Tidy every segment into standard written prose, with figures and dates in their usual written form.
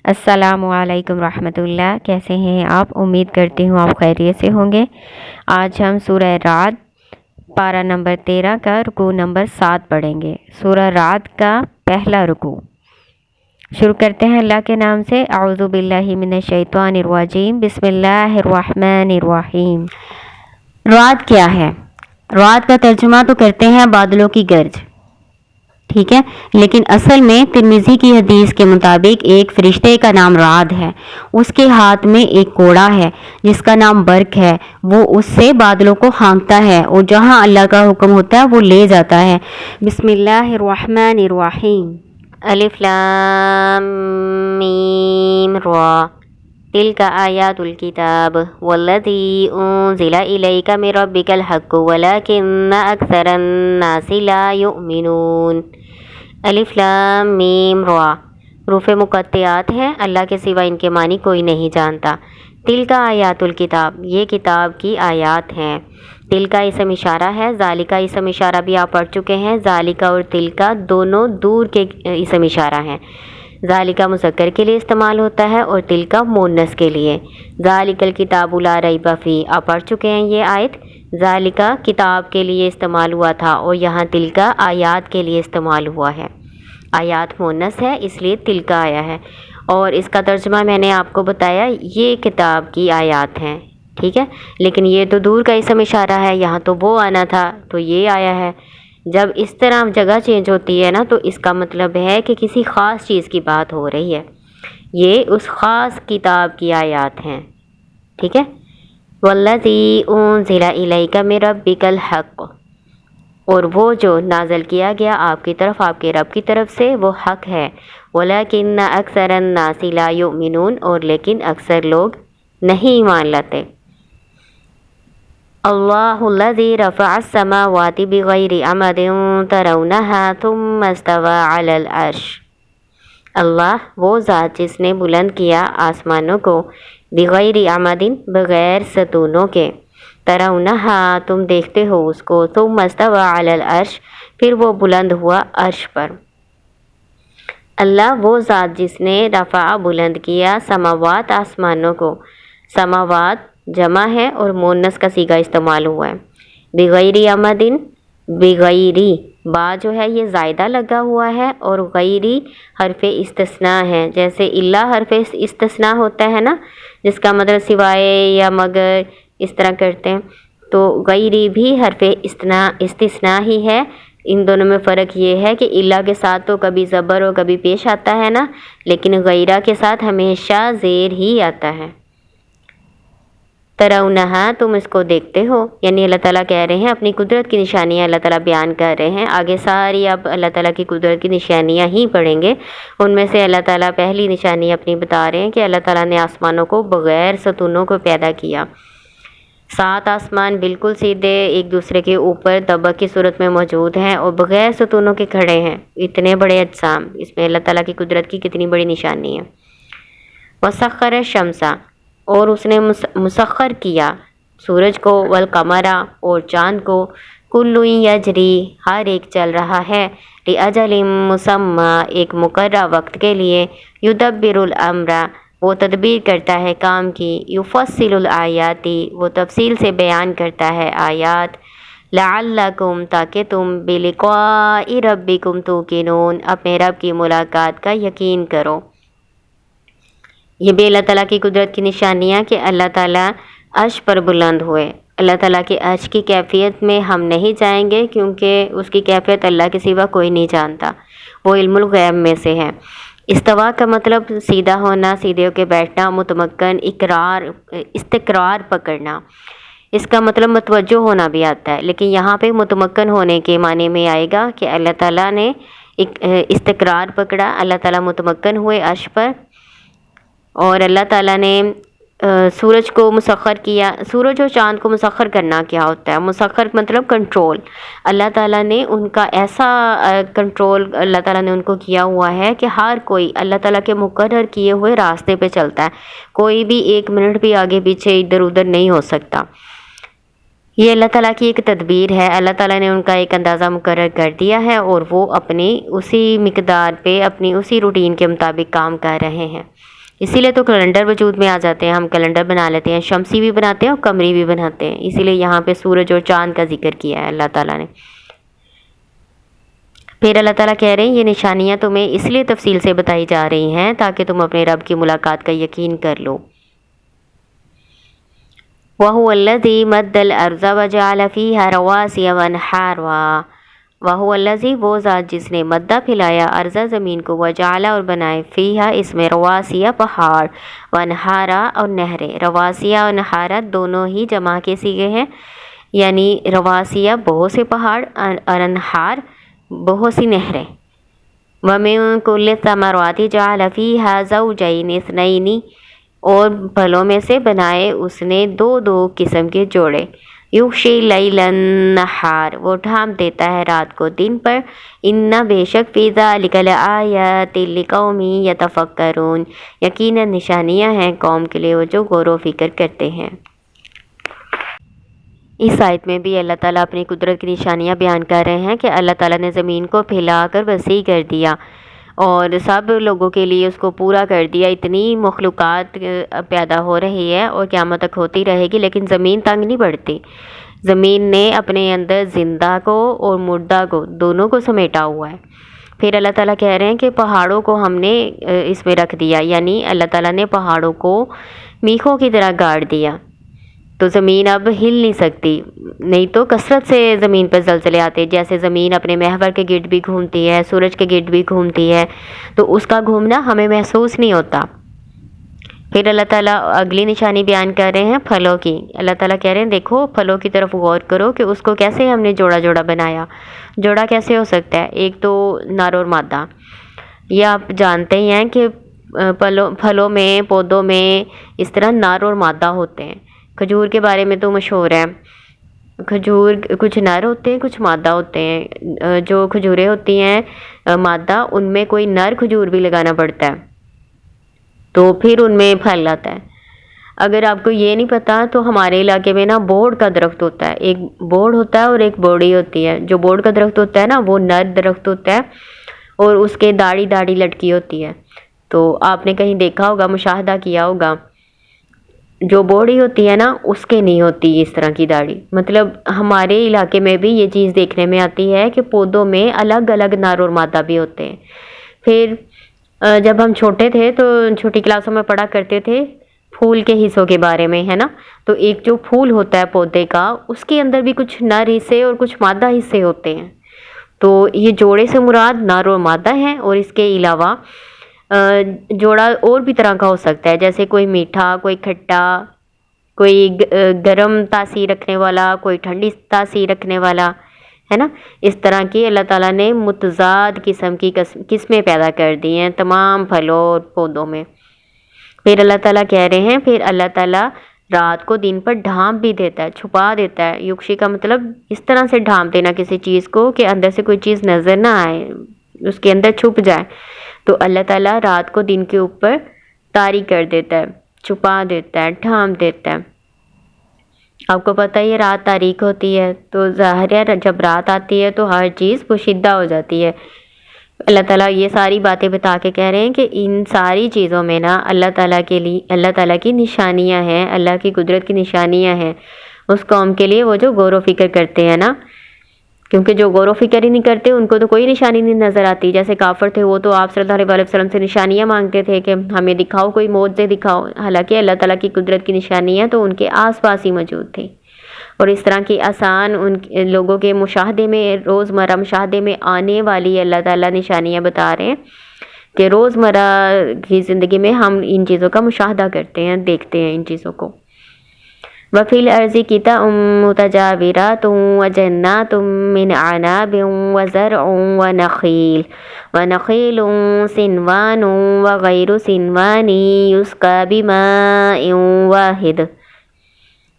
السلام علیکم رحمۃ اللہ، کیسے ہیں آپ؟ امید کرتی ہوں آپ خیریت سے ہوں گے۔ آج ہم سورہ رعد پارہ نمبر 13 کا رکوع نمبر 7 پڑھیں گے۔ سورہ رعد کا پہلا رکوع شروع کرتے ہیں اللہ کے نام سے۔ اعوذ باللہ من الشیطان الرجیم، بسم اللہ الرحمن الرحیم۔ رعد کیا ہے؟ رعد کا ترجمہ تو کرتے ہیں بادلوں کی گرج، ٹھیک ہے، لیکن اصل میں ترمذی کی حدیث کے مطابق ایک فرشتے کا نام رعد ہے، اس کے ہاتھ میں ایک کوڑا ہے جس کا نام برق ہے، وہ اس سے بادلوں کو ہانکتا ہے اور جہاں اللہ کا حکم ہوتا ہے وہ لے جاتا ہے۔ بسم اللہ الرحمن الرحیم۔ الف لام میم را، تلک آیات الکتاب والذی انزل الیک من ربک الحق ولکن اکثر الناس لا یؤمنون۔ الف لام میم را، حروف مقطعات ہیں، اللہ کے سوا ان کے معنی کوئی نہیں جانتا۔ تلک آیات الکتاب، یہ کتاب کی آیات ہیں۔ تلک اسم اشارہ ہے، ذالک اسم اشارہ بھی آپ پڑھ چکے ہیں۔ ذالک اور تلک دونوں دور کے اسم اشارہ ہیں۔ ذالک مذکر کے لیے استعمال ہوتا ہے اور تلک مؤنث کے لیے۔ ذالک الکتاب لا ریب فیہ، آپ پڑھ چکے ہیں یہ آیت۔ ذالک کتاب کے لیے استعمال ہوا تھا اور یہاں تلک آیات کے لیے استعمال ہوا ہے۔ آیات مؤنث ہے اس لیے تلک آیا ہے، اور اس کا ترجمہ میں نے آپ کو بتایا، یہ کتاب کی آیات ہیں، ٹھیک ہے، لیکن یہ تو دور کا اسم اشارہ ہے، یہاں تو وہ آنا تھا تو یہ آیا ہے۔ جب اس طرح جگہ چینج ہوتی ہے نا تو اس کا مطلب ہے کہ کسی خاص چیز کی بات ہو رہی ہے، یہ اس خاص کتاب کی آیات ہیں، ٹھیک ہے۔ والذی انزل الیک من ربک الحق، اور وہ جو نازل کیا گیا آپ کی طرف آپ کے رب کی طرف سے وہ حق ہے۔ ولیکن اکثر الناس لا یؤمنون، اور لیکن اکثر لوگ نہیں ایمان لاتے۔ اللہ الذی رفع السماوات بغیر عمد ترونها ثم استوى علی العرش، اللہ وہ ذات جس نے بلند کیا آسمانوں کو، بغیر عمد بغیر ستونوں کے، ترونہا تم دیکھتے ہو اس کو، ثم استوى علی العرش پھر وہ بلند ہوا عرش پر۔ اللہ وہ ذات جس نے رفع بلند کیا سماوات آسمانوں کو، سماوات جمع ہے اور مؤنث کا صیغہ استعمال ہوا ہے۔ بغیر عمدن، بغیری با جو ہے یہ زائدہ لگا ہوا ہے اور غیری حرف استثناء ہے، جیسے اللہ حرف استثناء ہوتا ہے نا جس کا مطلب سوائے یا مگر اس طرح کرتے ہیں، تو غیری بھی حرف استثناء ہی ہے۔ ان دونوں میں فرق یہ ہے کہ اللہ کے ساتھ تو کبھی زبر اور کبھی پیش آتا ہے نا، لیکن غیرہ کے ساتھ ہمیشہ زیر ہی آتا ہے۔ ترونہا تم اس کو دیکھتے ہو، یعنی اللہ تعالیٰ کہہ رہے ہیں اپنی قدرت کی نشانیاں اللہ تعالیٰ بیان کر رہے ہیں۔ آگے ساری اب اللہ تعالیٰ کی قدرت کی نشانیاں ہی پڑھیں گے، ان میں سے اللہ تعالیٰ پہلی نشانی اپنی بتا رہے ہیں کہ اللہ تعالیٰ نے آسمانوں کو بغیر ستونوں کو پیدا کیا۔ 7 آسمان بالکل سیدھے ایک دوسرے کے اوپر طبق کی صورت میں موجود ہیں اور بغیر ستونوں کے کھڑے ہیں، اتنے بڑے اجسام، اس میں اللہ تعالیٰ کی قدرت کی کتنی بڑی نشانی ہے۔ وسخر الشمس، اور اس نے مسخر کیا سورج کو، والقمر اور چاند کو، کل یجری ہر ایک چل رہا ہے، لأجل مسمی ایک مقررہ وقت کے لیے، یدبر الامر وہ تدبیر کرتا ہے کام کی، یفصل الآیات وہ تفصیل سے بیان کرتا ہے آیات، لعلکم تاکہ تم بلقاء ربکم توقنون اپنے رب کی ملاقات کا یقین کرو۔ یہ بھی اللہ تعالیٰ کی قدرت کی نشانیاں کہ اللہ تعالیٰ عرش پر بلند ہوئے۔ اللہ تعالیٰ کے عرش کی کیفیت میں ہم نہیں جائیں گے کیونکہ اس کی کیفیت اللہ کے سوا کوئی نہیں جانتا، وہ علم الغیب میں سے ہے۔ استوا کا مطلب سیدھا ہونا، سیدھے ہو کے بیٹھنا، متمکن، استقرار پکڑنا، اس کا مطلب متوجہ ہونا بھی آتا ہے، لیکن یہاں پہ متمکن ہونے کے معنی میں آئے گا کہ اللہ تعالیٰ نے استقرار پکڑا، اللہ تعالیٰ متمکن ہوئے عرش پر، اور اللہ تعالیٰ نے سورج کو مسخر کیا۔ سورج اور چاند کو مسخر کرنا کیا ہوتا ہے؟ مسخر مطلب کنٹرول، اللہ تعالیٰ نے ان کا ایسا کنٹرول اللہ تعالیٰ نے ان کو کیا ہوا ہے کہ ہر کوئی اللہ تعالیٰ کے مقرر کیے ہوئے راستے پہ چلتا ہے، کوئی بھی 1 منٹ بھی آگے پیچھے ادھر ادھر نہیں ہو سکتا۔ یہ اللہ تعالیٰ کی ایک تدبیر ہے، اللہ تعالیٰ نے ان کا ایک اندازہ مقرر کر دیا ہے اور وہ اپنی اسی مقدار پہ اپنی اسی روٹین کے مطابق کام کر رہے ہیں۔ اسی لیے تو کیلنڈر وجود میں آ جاتے ہیں، ہم کیلنڈر بنا لیتے ہیں، شمسی بھی بناتے ہیں اور قمری بھی بناتے ہیں، اسی لیے یہاں پہ سورج اور چاند کا ذکر کیا ہے اللہ تعالیٰ نے۔ پھر اللہ تعالیٰ کہہ رہے ہیں یہ نشانیاں تمہیں اس لیے تفصیل سے بتائی جا رہی ہیں تاکہ تم اپنے رب کی ملاقات کا یقین کر لو۔ وَهُوَ الَّذِي مَدَّ الْأَرْضَ وَجَعَلَ فِيهَا رَوَاسِيَ وَأَنْهَارًا، وَهُوَ الَّذِي وہ ذات جس نے مدّا پھیلایا ارض زمین کو، وجعل اور بنائے فیہا اس میں رواسیہ پہاڑ، وانہارا اور نہریں۔ رواسیہ اور نہارا دونوں ہی جمع کے صیغے ہیں، یعنی رواسیہ بہت سے پہاڑ اور انہار بہت سی نہریں۔ وَمِن كُلِّ الثَّمَرَاتِ جَعَلَ فِيهَا زَوْجَيْنِ اثْنَيْنِ اور پھلوں میں سے بنائے اس نے دو دو قسم کے جوڑے۔ یغشی اللیل النہار وہ ڈھانپ دیتا ہے رات کو دن پر۔ ان بے شک فی ذلک لآیات لقوم یتفکرون یقیناً نشانیاں ہیں قوم کے لیے وہ جو غور و فکر کرتے ہیں۔ اس آیت میں بھی اللہ تعالیٰ اپنی قدرت کی نشانیاں بیان کر رہے ہیں کہ اللہ تعالیٰ نے زمین کو پھیلا کر وسیع کر دیا اور سب لوگوں کے لیے اس کو پورا کر دیا۔ اتنی مخلوقات پیدا ہو رہی ہے اور قیامت تک ہوتی رہے گی، لیکن زمین تنگ نہیں پڑتی۔ زمین نے اپنے اندر زندہ کو اور مردہ کو دونوں کو سمیٹا ہوا ہے۔ پھر اللہ تعالیٰ کہہ رہے ہیں کہ پہاڑوں کو ہم نے اس میں رکھ دیا، یعنی اللہ تعالیٰ نے پہاڑوں کو میخوں کی طرح گاڑ دیا، تو زمین اب ہل نہیں سکتی، نہیں تو کثرت سے زمین پر زلزلے آتے، جیسے زمین اپنے محور کے گرد بھی گھومتی ہے، سورج کے گرد بھی گھومتی ہے، تو اس کا گھومنا ہمیں محسوس نہیں ہوتا۔ پھر اللہ تعالیٰ اگلی نشانی بیان کر رہے ہیں پھلوں کی۔ اللہ تعالیٰ کہہ رہے ہیں دیکھو پھلوں کی طرف غور کرو کہ اس کو کیسے ہم نے جوڑا جوڑا بنایا۔ جوڑا کیسے ہو سکتا ہے؟ ایک تو نر اور مادہ، یہ آپ جانتے ہی ہیں کہ پھلوں میں پودوں میں اس طرح نر اور مادہ ہوتے ہیں۔ کھجور کے بارے میں تو مشہور ہے، کھجور کچھ نر ہوتے ہیں کچھ مادہ ہوتے ہیں۔ جو کھجوریں ہوتی ہیں مادہ، ان میں کوئی نر کھجور بھی لگانا پڑتا ہے تو پھر ان میں پھل آتا ہے۔ اگر آپ کو یہ نہیں پتا تو ہمارے علاقے میں نا بوڑ کا درخت ہوتا ہے، ایک بوڑ ہوتا ہے اور ایک بوڑی ہوتی ہے۔ جو بوڑ کا درخت ہوتا ہے نا وہ نر درخت ہوتا ہے اور اس کے داڑھی داڑھی لٹکی ہوتی ہے، تو آپ نے کہیں دیکھا ہوگا، مشاہدہ کیا ہوگا۔ جو بوڑی ہوتی ہے نا اس کے نہیں ہوتی اس طرح کی داڑھی۔ مطلب ہمارے علاقے میں بھی یہ چیز دیکھنے میں آتی ہے کہ پودوں میں الگ الگ نر اور مادہ بھی ہوتے ہیں۔ پھر جب ہم چھوٹے تھے تو چھوٹی کلاسوں میں پڑھا کرتے تھے پھول کے حصوں کے بارے میں، ہے نا، تو ایک جو پھول ہوتا ہے پودے کا اس کے اندر بھی کچھ نر حصے اور کچھ مادہ حصے ہوتے ہیں، تو یہ جوڑے سے مراد نر اور مادہ ہیں۔ اور اس کے علاوہ جوڑا اور بھی طرح کا ہو سکتا ہے، جیسے کوئی میٹھا، کوئی کھٹا، کوئی گرم تاثیر رکھنے والا، کوئی ٹھنڈی تاثیر رکھنے والا، ہے نا۔ اس طرح کی اللہ تعالیٰ نے متضاد قسم کی قسمیں پیدا کر دی ہیں تمام پھلوں اور پودوں میں۔ پھر اللہ تعالیٰ کہہ رہے ہیں پھر اللہ تعالیٰ رات کو دن پر ڈھانپ بھی دیتا ہے، چھپا دیتا ہے۔ یکشی کا مطلب اس طرح سے ڈھانپ دینا کسی چیز کو کہ اندر سے کوئی چیز نظر نہ آئے، اس کے اندر چھپ جائے، تو اللہ تعالیٰ رات کو دن کے اوپر طاری کر دیتا ہے، چھپا دیتا ہے، ڈھانپ دیتا ہے۔ آپ کو پتہ ہے رات تاریک ہوتی ہے تو ظاہر ہے جب رات آتی ہے تو ہر چیز پوشیدہ ہو جاتی ہے۔ اللہ تعالیٰ یہ ساری باتیں بتا کے کہہ رہے ہیں کہ ان ساری چیزوں میں نا اللہ تعالیٰ کے لیے اللہ تعالیٰ کی نشانیاں ہیں، اللہ کی قدرت کی نشانیاں ہیں اس قوم کے لیے وہ جو غور و فکر کرتے ہیں نا، کیونکہ جو غور و فکر ہی نہیں کرتے ان کو تو کوئی نشانی نہیں نظر آتی۔ جیسے کافر تھے وہ تو آپ صلی اللہ علیہ وسلم سے نشانیاں مانگتے تھے کہ ہمیں دکھاؤ، کوئی معجزے دکھاؤ، حالانکہ اللہ تعالیٰ کی قدرت کی نشانیاں تو ان کے آس پاس ہی موجود تھیں۔ اور اس طرح کی آسان ان لوگوں کے مشاہدے میں، روزمرہ مشاہدے میں آنے والی اللہ تعالیٰ نشانیاں بتا رہے ہیں کہ روزمرہ کی زندگی میں ہم ان چیزوں کا مشاہدہ کرتے ہیں، دیکھتے ہیں ان چیزوں کو۔ وَفِي الْأَرْضِ قِطَعٌ مُتَجَاوِرَاتٌ وَجَنَّاتٌ مِّنْ أَعْنَابٍ وَزَرْعٌ وَنَخِيلٌ صِنْوَانٌ وَغَيْرُ صِنْوَانٍ يُسْقَىٰ بِمَاءٍ وَاحِدٍ۔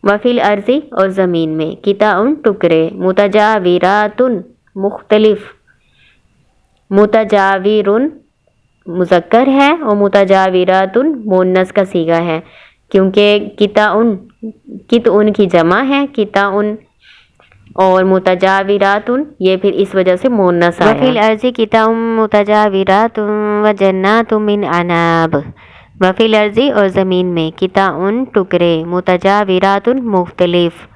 وَفِي الْأَرْضِ اور زمین میں، قِطَعٌ ٹکڑے، متجاورات مختلف، متجاورٌ مذکر ہے اور متجاورات مؤنث کا صیغہ ہے، کیونکہ قطع کی جمع ہے قطع، اور متجاورات یہ پھر اس وجہ سے مؤنث آیا۔ وَفِي الْأَرْضِ قِطَعٌ مُتَجَاوِرَاتٌ وَجَنَّاتٌ مِّنْ أَعْنَابٍ وفی الارضی اور زمین میں قطع ٹکڑے متجاورات مختلف،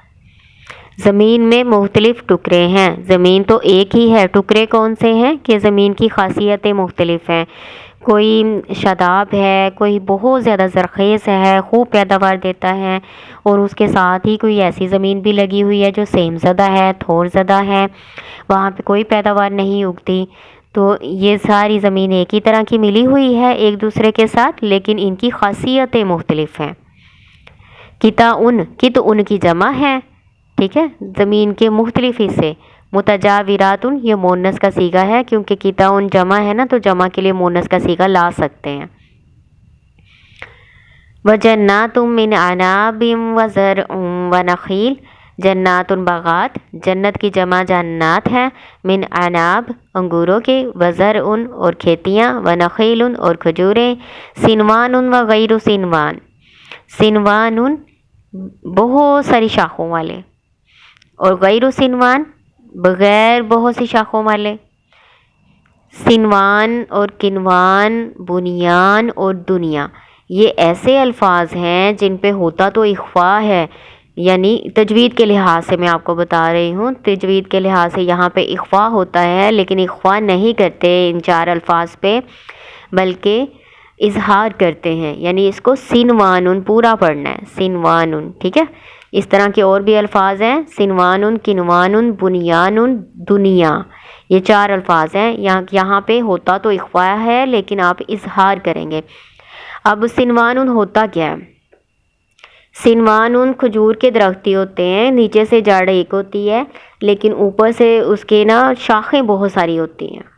زمین میں مختلف ٹکڑے ہیں، زمین تو ایک ہی ہے، ٹکڑے کون سے ہیں کہ زمین کی خاصیتیں مختلف ہیں، کوئی شاداب ہے، کوئی بہت زیادہ زرخیز ہے، خوب پیداوار دیتا ہے، اور اس کے ساتھ ہی کوئی ایسی زمین بھی لگی ہوئی ہے جو سیم زدہ ہے، تھور زدہ ہے، وہاں پہ کوئی پیداوار نہیں اگتی۔ تو یہ ساری زمین ایک ہی طرح کی ملی ہوئی ہے ایک دوسرے کے ساتھ، لیکن ان کی خاصیتیں مختلف ہیں۔ قطع کی جمع ہے، ٹھیک ہے، زمین کے مختلف حصے۔ متجاورات یہ مونس کا صیغہ ہے، کیونکہ قطع جمع ہے نا، تو جمع کے لیے مونس کا صیغہ لا سکتے ہیں۔ وجنات من عناب وزرع ونخیل، جنات باغات، جنت کی جمع جنات ہے، من عناب انگوروں کے، وزرع اور کھیتیاں، ونخیل اور کھجوریں، سنوان وغیر سنوان، سنوان بہت ساری شاخوں والے، اور غیر سنوان بغیر بہت سی شاخوں والے۔ سنوان اور کنوان، بنیان اور دنیا، یہ ایسے الفاظ ہیں جن پہ ہوتا تو اخفا ہے، یعنی تجوید کے لحاظ سے میں آپ کو بتا رہی ہوں، تجوید کے لحاظ سے یہاں پہ اخفا ہوتا ہے، لیکن اخفا نہیں کرتے ان چار الفاظ پہ، بلکہ اظہار کرتے ہیں، یعنی اس کو سنوان پورا پڑھنا ہے، سنوان، ٹھیک ہے۔ اس طرح کے اور بھی الفاظ ہیں، سنوان، کنوان، بنیان، دنیا، یہ چار الفاظ ہیں، یہاں پہ ہوتا تو اخفا ہے لیکن آپ اظہار کریں گے۔ اب سنوان ہوتا کیا ہے؟ سنوان کھجور کے درختی ہوتے ہیں، نیچے سے جڑ ایک ہوتی ہے لیکن اوپر سے اس کے نا شاخیں بہت ساری ہوتی ہیں،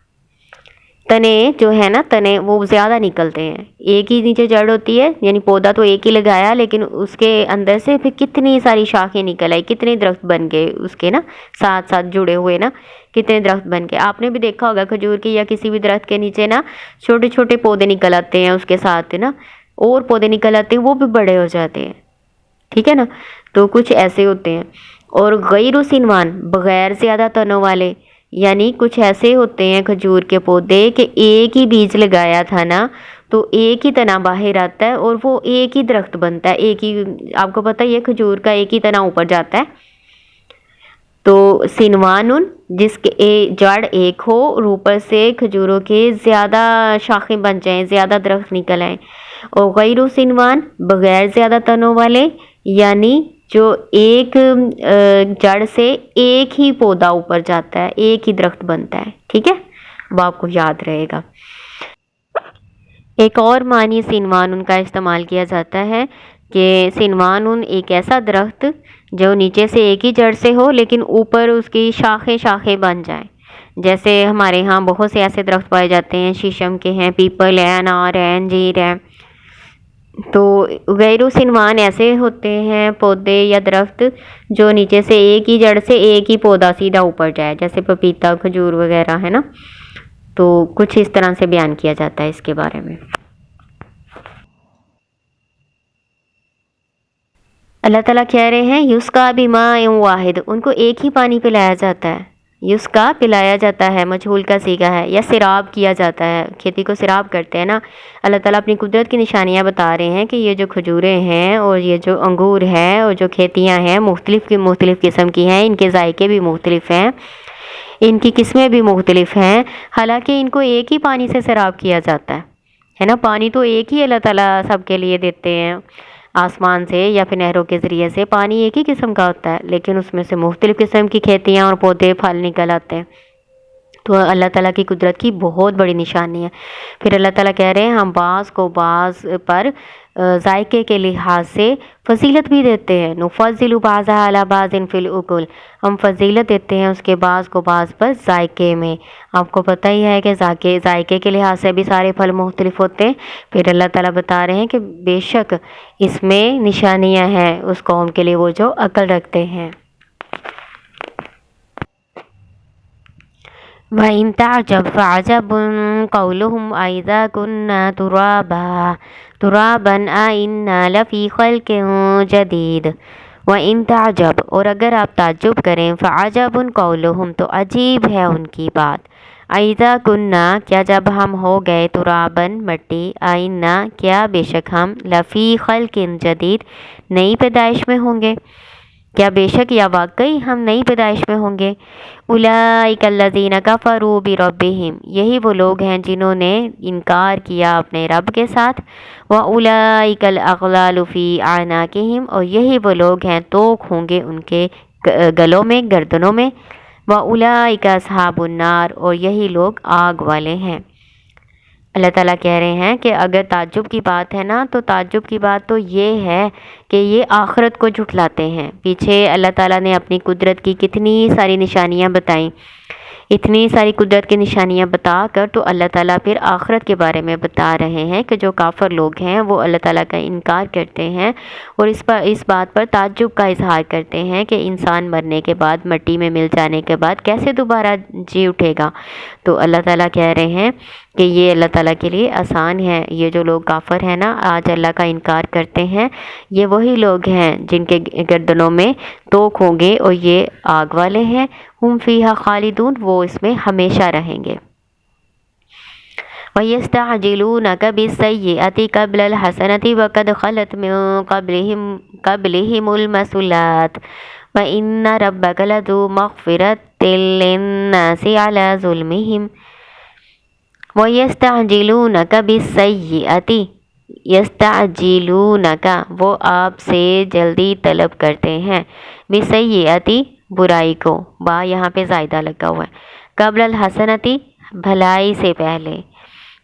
تنے جو ہے نا، تنے وہ زیادہ نکلتے ہیں، ایک ہی نیچے جڑ ہوتی ہے، یعنی پودا تو ایک ہی لگایا لیکن اس کے اندر سے پھر کتنی ساری شاخیں نکل آئی، کتنے درخت بن گئے اس کے نا، ساتھ ساتھ جڑے ہوئے نا، کتنے درخت بن گئے۔ آپ نے بھی دیکھا ہوگا کھجور کے یا کسی بھی درخت کے نیچے نا چھوٹے چھوٹے پودے نکل آتے ہیں، اس کے ساتھ نا اور پودے نکل آتے ہیں، وہ بھی بڑے ہو جاتے ہیں، ٹھیک ہے نا، تو کچھ ایسے ہوتے ہیں۔ اور غیر سنوان بغیر زیادہ تنوں والے، یعنی کچھ ایسے ہوتے ہیں کھجور کے پودے کہ ایک ہی بیج لگایا تھا نا تو ایک ہی تنا باہر آتا ہے اور وہ ایک ہی درخت بنتا ہے، ایک ہی، آپ کو پتہ ہے کھجور کا ایک ہی تنا اوپر جاتا ہے، تو سنوان جس کے جڑ ایک ہو اور اوپر سے کھجوروں کے زیادہ شاخیں بن جائیں، زیادہ درخت نکل آئیں۔ اور غیر سنوان بغیر زیادہ تنوں والے، یعنی جو ایک جڑ سے ایک ہی پودا اوپر جاتا ہے، ایک ہی درخت بنتا ہے، ٹھیک ہے، وہ آپ کو یاد رہے گا۔ ایک اور معنی سنوان کا استعمال کیا جاتا ہے کہ سنوان ایک ایسا درخت جو نیچے سے ایک ہی جڑ سے ہو لیکن اوپر اس کی شاخیں بن جائیں، جیسے ہمارے ہاں بہت سے ایسے درخت پائے جاتے ہیں، شیشم کے ہیں، پیپل ہے، انار ہے، انجیر ہے، تو غیر سنوان ایسے ہوتے ہیں پودے یا درخت جو نیچے سے ایک ہی جڑ سے ایک ہی پودا سیدھا اوپر جائے، جیسے پپیتا، کھجور وغیرہ ہے نا، تو کچھ اس طرح سے بیان کیا جاتا ہے اس کے بارے میں۔ اللہ تعالیٰ کہہ رہے ہیں یسقا بماء واحد، ان کو ایک ہی پانی پلایا جاتا ہے، یسقا پلایا جاتا ہے، مجہول کا صیغہ ہے، یا سراب کیا جاتا ہے، کھیتی کو سراب کرتے ہیں نا۔ اللہ تعالیٰ اپنی قدرت کی نشانیاں بتا رہے ہیں کہ یہ جو کھجوریں ہیں اور یہ جو انگور ہیں اور جو کھیتیاں ہیں مختلف قسم کی ہیں، ان کے ذائقے بھی مختلف ہیں، ان کی قسمیں بھی مختلف ہیں، حالانکہ ان کو ایک ہی پانی سے سراب کیا جاتا ہے نا، پانی تو ایک ہی اللہ تعالیٰ سب کے لیے دیتے ہیں، آسمان سے یا پھر نہروں کے ذریعے سے پانی ایک ہی قسم کا ہوتا ہے، لیکن اس میں سے مختلف قسم کی کھیتیاں اور پودے پھل نکل آتے ہیں، تو اللہ تعالیٰ کی قدرت کی بہت بڑی نشانی ہے۔ پھر اللہ تعالیٰ کہہ رہے ہیں ہم بعض کو بعض پر ذائقے کے لحاظ سے فضیلت بھی دیتے ہیں، نفضل بعضها علی بعض فی الاکل، ہم فضیلت دیتے ہیں اس کے بعض کو بعض پر ذائقے میں۔ آپ کو پتہ ہی ہے کہ ذائقے کے لحاظ سے بھی سارے پھل مختلف ہوتے ہیں۔ پھر اللہ تعالیٰ بتا رہے ہیں کہ بے شک اس میں نشانیاں ہیں اس قوم کے لیے وہ جو عقل رکھتے ہیں۔ وَإِن تَعْجَبْ فَعَجَبٌ قَوْلُهُمْ أَإِذَا كُنَّا تُرَابًا أَإِنَّا لَفِي خَلْقٍ جَدِيدٍ وَإِن تَعْجَبْ، اور اگر آپ تعجب کریں، فَعَجَبٌ قَوْلُهُمْ، تو عجیب ہے ان کی بات، ایذا کننا کیا جب ہم ہو گئے ترابن مٹی، آئنا کیا بے شک ہم، لفی خلق جدید نئی پیدائش میں ہوں گے، کیا بے شک یا واقعی ہم نئی پیدائش میں ہوں گے۔ اولئک الذین کفروا بربہم، یہی وہ لوگ ہیں جنہوں نے انکار کیا اپنے رب کے ساتھ، واولئک الاغلال فی اعناقہم، اور یہی وہ لوگ ہیں توق ہوں گے ان کے گلوں میں، گردنوں میں، واولئک اصحاب النار، اور یہی لوگ آگ والے ہیں۔ اللہ تعالیٰ کہہ رہے ہیں کہ اگر تعجب کی بات ہے نا، تو تعجب کی بات تو یہ ہے کہ یہ آخرت کو جھٹلاتے ہیں۔ پیچھے اللہ تعالیٰ نے اپنی قدرت کی کتنی ساری نشانیاں بتائیں، اتنی ساری قدرت کی نشانیاں بتا کر تو اللہ تعالیٰ پھر آخرت کے بارے میں بتا رہے ہیں کہ جو کافر لوگ ہیں وہ اللہ تعالیٰ کا انکار کرتے ہیں اور اس بات پر تعجب کا اظہار کرتے ہیں کہ انسان مرنے کے بعد، مٹی میں مل جانے کے بعد کیسے دوبارہ جی اٹھے گا۔ تو اللہ تعالیٰ کہہ رہے ہیں کہ یہ اللہ تعالیٰ کے لیے آسان ہے۔ یہ جو لوگ کافر ہیں نا، آج اللہ کا انکار کرتے ہیں، یہ وہی لوگ ہیں جن کے گردنوں میں توق ہوں گے اور یہ آگ والے ہیں۔ ہم فیہا خالدون، وہ اس میں ہمیشہ رہیں گے۔ وَيَسْتَعْجِلُونَكَ بِالسَّيِّئَةِ قَبْلَ الْحَسَنَةِ وَقَدْ خَلَتْ مِن قَبْلِهِمُ الْمَثُلَاتُ وَإِنَّ رَبَّكَ لَذُو مَغْفِرَةٍ لِلنَّاسِ عَلَى ظُلْمِهِمْ وَيَسْتَعْجِلُونَكَ بِالسَّيِّئَةِ، یستعجلونک وہ آپ سے جلدی طلب کرتے ہیں، بِالسَّيِّئَةِ برائی کو، با یہاں پہ زائدہ لگا ہوا ہے، قبل الحسنتی بھلائی سے پہلے،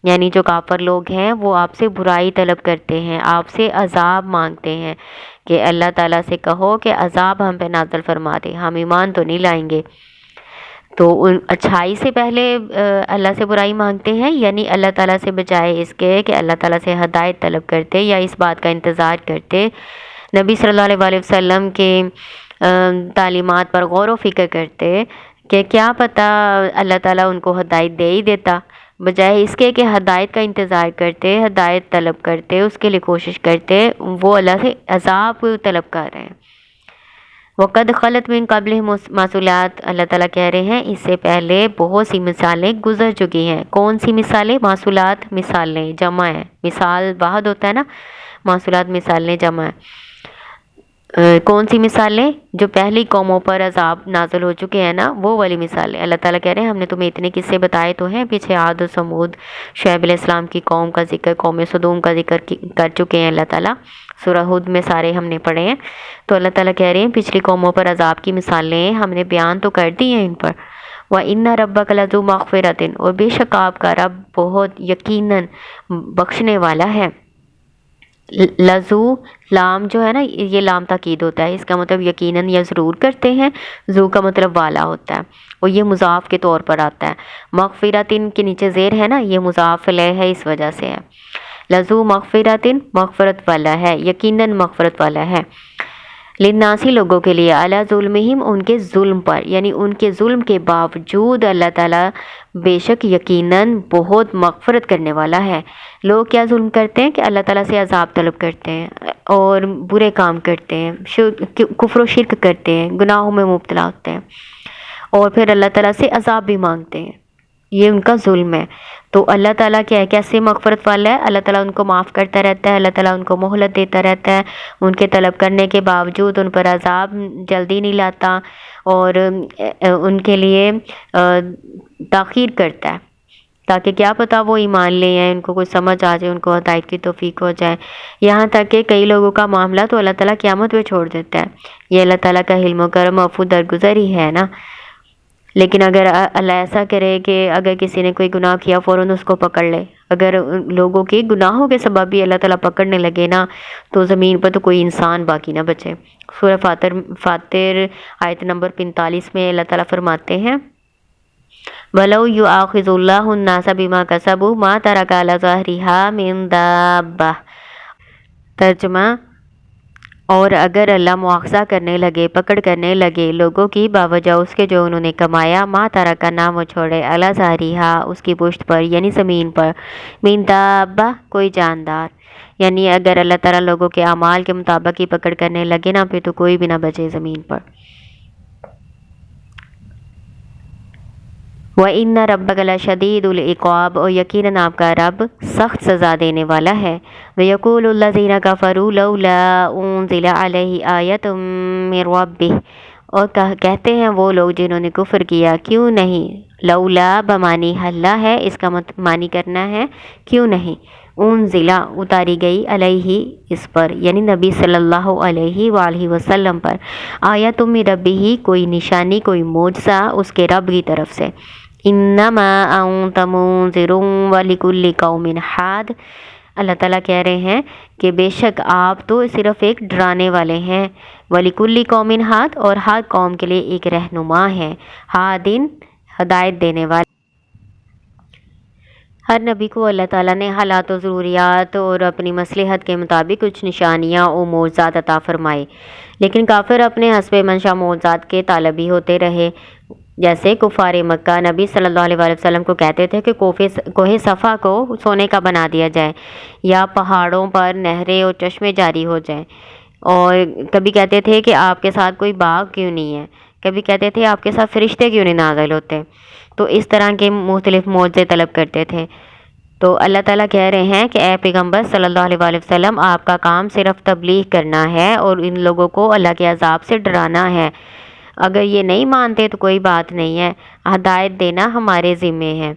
یعنی جو کافر لوگ ہیں وہ آپ سے برائی طلب کرتے ہیں، آپ سے عذاب مانگتے ہیں کہ اللہ تعالیٰ سے کہو کہ عذاب ہم پہ نازل فرما دے، ہم ایمان تو نہیں لائیں گے۔ تو اچھائی سے پہلے اللہ سے برائی مانگتے ہیں، یعنی اللہ تعالیٰ سے بجائے اس کے کہ اللہ تعالیٰ سے ہدایت طلب کرتے یا اس بات کا انتظار کرتے، نبی صلی اللہ علیہ وسلم کے تعلیمات پر غور و فکر کرتے کہ کیا پتہ اللہ تعالیٰ ان کو ہدایت دے ہی دیتا، بجائے اس کے کہ ہدایت کا انتظار کرتے، ہدایت طلب کرتے، اس کے لیے کوشش کرتے، وہ اللہ سے عذاب طلب کر رہے ہیں۔ وَقَدْ خَلَتْ مِن قَبْلِهِمُ معصولات، اللہ تعالیٰ کہہ رہے ہیں اس سے پہلے بہت سی مثالیں گزر چکی ہیں۔ کون سی مثالیں؟ معصولات مثالیں جمع ہے، مثال واحد ہوتا ہے نا، معصولات مثالیں جمع ہے۔ کون سی مثالیں؟ جو پہلی قوموں پر عذاب نازل ہو چکے ہیں نا، وہ والی مثالیں۔ اللہ تعالیٰ کہہ رہے ہیں ہم نے تمہیں اتنے قصے بتائے تو ہیں، پیچھے عاد و سمود، شعیب علیہ السلام کی قوم کا ذکر، قوم سدوم کا ذکر کر چکے ہیں اللہ تعالیٰ، سورہ ہود میں سارے ہم نے پڑھے ہیں۔ تو اللہ تعالیٰ کہہ رہے ہیں پچھلی قوموں پر عذاب کی مثالیں ہم نے بیان تو کر دی ہیں ان پر۔ وَإِنَّ رَبَّكَ لَذُو مَغْفِرَةٍ، اور بے شک آپ کا رب بہت یقیناً بخشنے والا ہے۔ لذو لام جو ہے نا، یہ لام تاکید ہوتا ہے، اس کا مطلب یقیناً یا ضرور کرتے ہیں، ذو کا مطلب والا ہوتا ہے اور یہ مضاف کے طور پر آتا ہے۔ مغفرتن کے نیچے زیر ہے نا، یہ مضاف الیہ ہے، اس وجہ سے ہے۔ لذو مغفرتن مغفرت والا ہے، یقیناً مغفرت والا ہے، للناسی لوگوں کے لیے، علی ظلمہم ان کے ظلم پر، یعنی ان کے ظلم کے باوجود اللہ تعالیٰ بے شک یقیناً بہت مغفرت کرنے والا ہے۔ لوگ کیا ظلم کرتے ہیں کہ اللہ تعالیٰ سے عذاب طلب کرتے ہیں اور برے کام کرتے ہیں، کفر و شرک کرتے ہیں، گناہوں میں مبتلا ہوتے ہیں اور پھر اللہ تعالیٰ سے عذاب بھی مانگتے ہیں، یہ ان کا ظلم ہے۔ تو اللہ تعالیٰ کیا ہے، کیسے مغفرت والا ہے؟ اللہ تعالیٰ ان کو معاف کرتا رہتا ہے، اللہ تعالیٰ ان کو مہلت دیتا رہتا ہے، ان کے طلب کرنے کے باوجود ان پر عذاب جلدی نہیں لاتا اور ان کے لیے تاخیر کرتا ہے تاکہ کیا پتہ وہ ایمان لے آئیں، ان کو کوئی سمجھ آ جائے، ان کو ہدایت کی توفیق ہو جائے۔ یہاں تک کہ کئی لوگوں کا معاملہ تو اللہ تعالیٰ قیامت پہ چھوڑ دیتا ہے، یہ اللہ تعالیٰ کا حلم و کرم عفو درگزر ہی ہے نا۔ لیکن اگر اللہ ایسا کرے کہ اگر کسی نے کوئی گناہ کیا فوراً اس کو پکڑ لے، اگر لوگوں کے گناہوں کے سبب بھی اللہ تعالیٰ پکڑنے لگے نا، تو زمین پر تو کوئی انسان باقی نہ بچے۔ سورہ فاطر آیت نمبر 45 میں اللہ تعالیٰ فرماتے ہیں وَلَوْ يُؤَاخِذُ اللَّهُ النَّاسَ بِمَا كَسَبُوا مَا تَرَكَ عَلَى ظَهْرِهَا مِن دَابَّةٍ، ترجمہ، اور اگر اللہ مواخذہ کرنے لگے، پکڑ کرنے لگے لوگوں کی باوجہ اس کے جو انہوں نے کمایا، ما ترک نہ وہ چھوڑے، علی ظہرہا اس کی پشت پر، یعنی زمین پر، من دابہ کوئی جاندار، یعنی اگر اللہ تعالیٰ لوگوں کے اعمال کے مطابق ہی پکڑ کرنے لگے نا، پھر تو کوئی بھی نہ بچے زمین پر۔ وَإِنَّ رَبَّكَ لَشَدِيدُ الْعِقَابِ، اور یقیناً آپ کا رب سخت سزا دینے والا ہے۔ وَيَقُولُ الَّذِينَ كَفَرُوا لَوْلَا أُنزِلَ عَلَيْهِ آيَةٌ مِّن رَّبِّهِ، اور کہتے ہیں وہ لوگ جنہوں نے کفر کیا، کیوں نہیں، لولا بمانی حلہ ہے، اس کا معنی کرنا ہے کیوں نہیں، انزلہ اتاری گئی علیہ اس پر یعنی نبی صلی اللہ علیہ وآلہ وسلم پر، آیۃ من ربہ کوئی نشانی کوئی معجزہ اس کے رب کی طرف سے، انما انت منذر ولکل قوم حاد، اللہ تعالیٰ کہہ رہے ہیں کہ بے شک آپ تو صرف ایک ڈرانے والے ہیں، وَلِكُلِّ قَوْمٍ ہاد، اور ہر قوم کے لیے ایک رہنما ہے، ہادن ہدایت دینے والے۔ ہر نبی کو اللہ تعالیٰ نے حالات و ضروریات اور اپنی مصلحت کے مطابق کچھ نشانیاں و معجزات عطا فرمائے، لیکن کافر اپنے حسب منشا معجزات کے طالبی ہوتے رہے، جیسے کفار مکہ نبی صلی اللہ علیہ وآلہ وسلم کو کہتے تھے کہ کوہ صفا کو سونے کا بنا دیا جائے، یا پہاڑوں پر نہریں اور چشمے جاری ہو جائیں، اور کبھی کہتے تھے کہ آپ کے ساتھ کوئی باغ کیوں نہیں ہے، کبھی کہتے تھے آپ کے ساتھ فرشتے کیوں نہیں نازل ہوتے، تو اس طرح کے مختلف معجزے طلب کرتے تھے۔ تو اللہ تعالیٰ کہہ رہے ہیں کہ اے پیغمبر صلی اللہ علیہ وآلہ وسلم، آپ کا کام صرف تبلیغ کرنا ہے اور ان لوگوں کو اللہ کے عذاب سے ڈرانا ہے، اگر یہ نہیں مانتے تو کوئی بات نہیں ہے، ہدایت دینا ہمارے ذمے ہے۔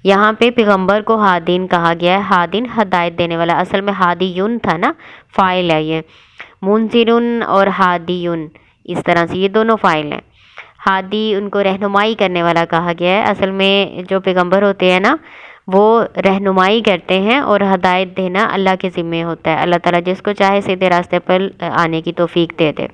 یہاں پہ پیغمبر کو ہادین کہا گیا ہے، ہادین ہدایت دینے والا، اصل میں ہادیون تھا نا، فاعل ہے یہ، منذرن اور ہادیون اس طرح سے یہ دونوں فاعل ہیں۔ ہادی ان کو رہنمائی کرنے والا کہا گیا ہے، اصل میں جو پیغمبر ہوتے ہیں نا وہ رہنمائی کرتے ہیں اور ہدایت دینا اللہ کے ذمے ہوتا ہے، اللہ تعالیٰ جس کو چاہے سیدھے راستے پر آنے کی توفیق دے دے۔